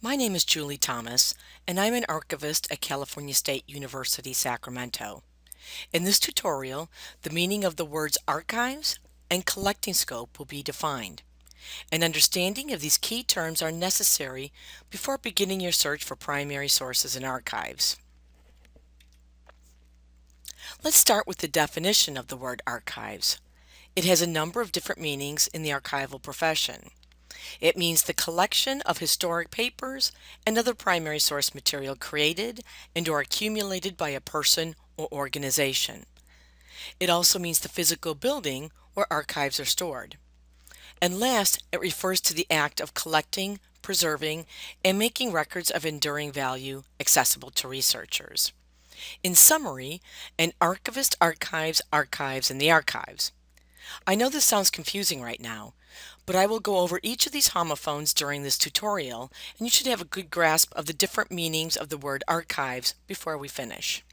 My name is Julie Thomas, and I'm an archivist at California State University, Sacramento. In this tutorial, the meaning of the words archives and collecting scope will be defined. An understanding of these key terms are necessary before beginning your search for primary sources and archives. Let's start with the definition of the word archives. It has a number of different meanings in the archival profession. It means the collection of historic papers and other primary source material created and/or accumulated by a person or organization. It also means the physical building where archives are stored. And last, it refers to the act of collecting, preserving, and making records of enduring value accessible to researchers. In summary, an archivist archives archives in the archives. I know this sounds confusing right now, but I will go over each of these homophones during this tutorial, and you should have a good grasp of the different meanings of the word archives before we finish.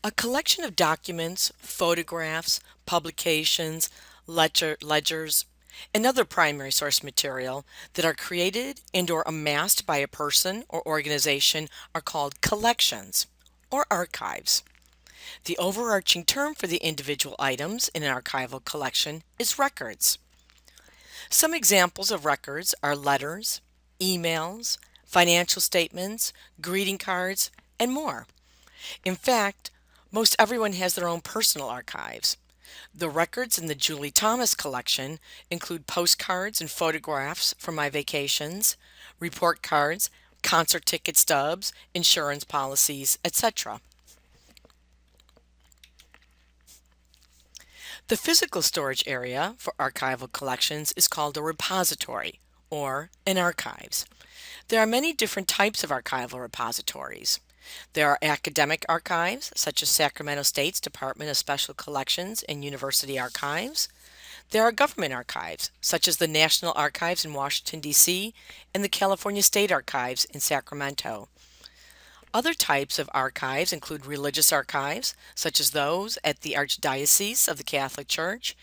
A collection of documents, photographs, publications, ledgers, and other primary source material that are created and/or amassed by a person or organization are called collections or archives. The overarching term for the individual items in an archival collection is records. Some examples of records are letters, emails, financial statements, greeting cards, and more. In fact, most everyone has their own personal archives. The records in the Julie Thomas collection include postcards and photographs from my vacations, report cards, concert ticket stubs, insurance policies, etc. The physical storage area for archival collections is called a repository or an archives. There are many different types of archival repositories. There are academic archives, such as Sacramento State's Department of Special Collections and University Archives. There are government archives, such as the National Archives in Washington, D.C., and the California State Archives in Sacramento. Other types of archives include religious archives, such as those at the Archdiocese of the Catholic Church,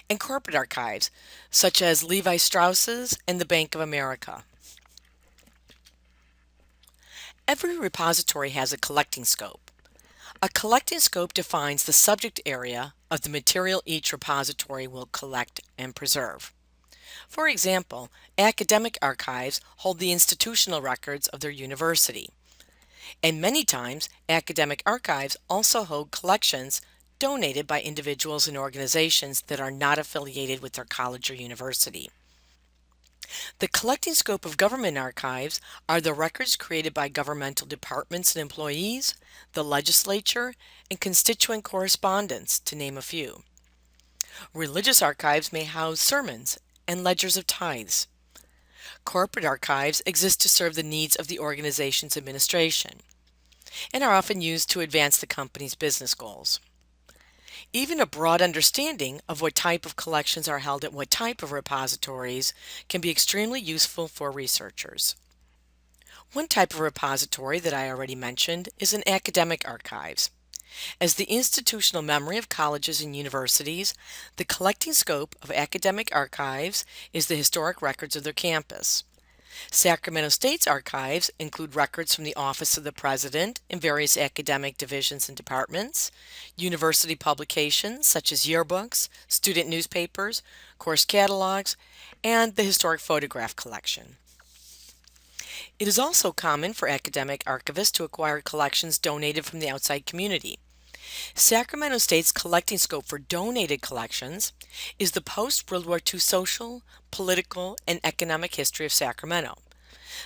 and corporate archives, such as Levi Strauss's and the Bank of America. Every repository has a collecting scope. A collecting scope defines the subject area of the material each repository will collect and preserve. For example, academic archives hold the institutional records of their university. And many times, academic archives also hold collections donated by individuals and organizations that are not affiliated with their college or university. The collecting scope of government archives are the records created by governmental departments and employees, the legislature, and constituent correspondence, to name a few. Religious archives may house sermons and ledgers of tithes. Corporate archives exist to serve the needs of the organization's administration and are often used to advance the company's business goals. Even a broad understanding of what type of collections are held at what type of repositories can be extremely useful for researchers. One type of repository that I already mentioned is an academic archives. As the institutional memory of colleges and universities, the collecting scope of academic archives is the historic records of their campus. Sacramento State's archives include records from the Office of the President in various academic divisions and departments, university publications such as yearbooks, student newspapers, course catalogs, and the historic photograph collection. It is also common for academic archivists to acquire collections donated from the outside community. Sacramento State's collecting scope for donated collections is the post-World War II social, political, and economic history of Sacramento.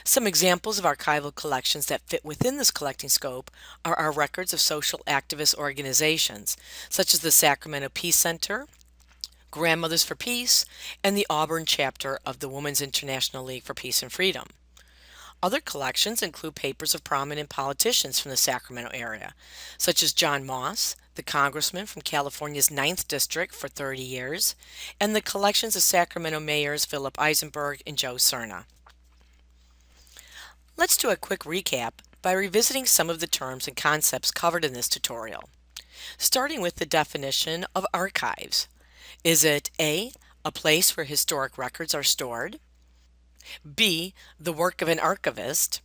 Some examples of archival collections that fit within this collecting scope are our records of social activist organizations, such as the Sacramento Peace Center, Grandmothers for Peace, and the Auburn chapter of the Women's International League for Peace and Freedom. Other collections include papers of prominent politicians from the Sacramento area, such as John Moss, the congressman from California's 9th District for 30 years, and the collections of Sacramento mayors Philip Eisenberg and Joe Cerna. Let's do a quick recap by revisiting some of the terms and concepts covered in this tutorial. Starting with the definition of archives. Is it A, a place where historic records are stored? B, the work of an archivist,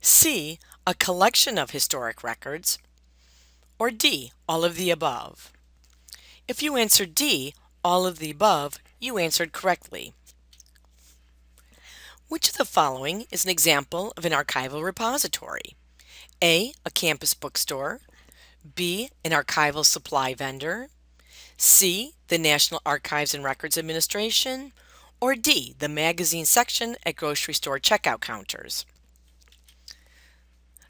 C, a collection of historic records, or D, all of the above? If you answered D, all of the above, you answered correctly. Which of the following is an example of an archival repository? A, a campus bookstore, B, an archival supply vendor, C, the National Archives and Records Administration, or D, the magazine section at grocery store checkout counters?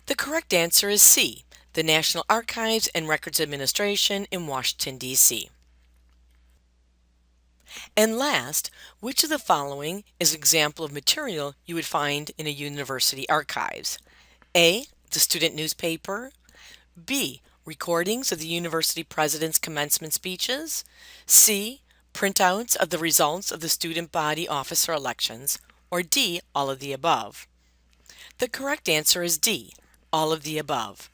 The correct answer is C, the National Archives and Records Administration in Washington, D.C. And last, which of the following is an example of material you would find in a university archives? A, the student newspaper, B, recordings of the university president's commencement speeches, C, printouts of the results of the student body officer elections, or D, all of the above? The correct answer is D, all of the above.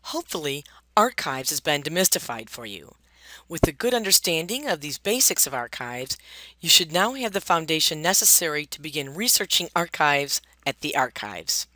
Hopefully, archives has been demystified for you. With a good understanding of these basics of archives, you should now have the foundation necessary to begin researching archives at the archives.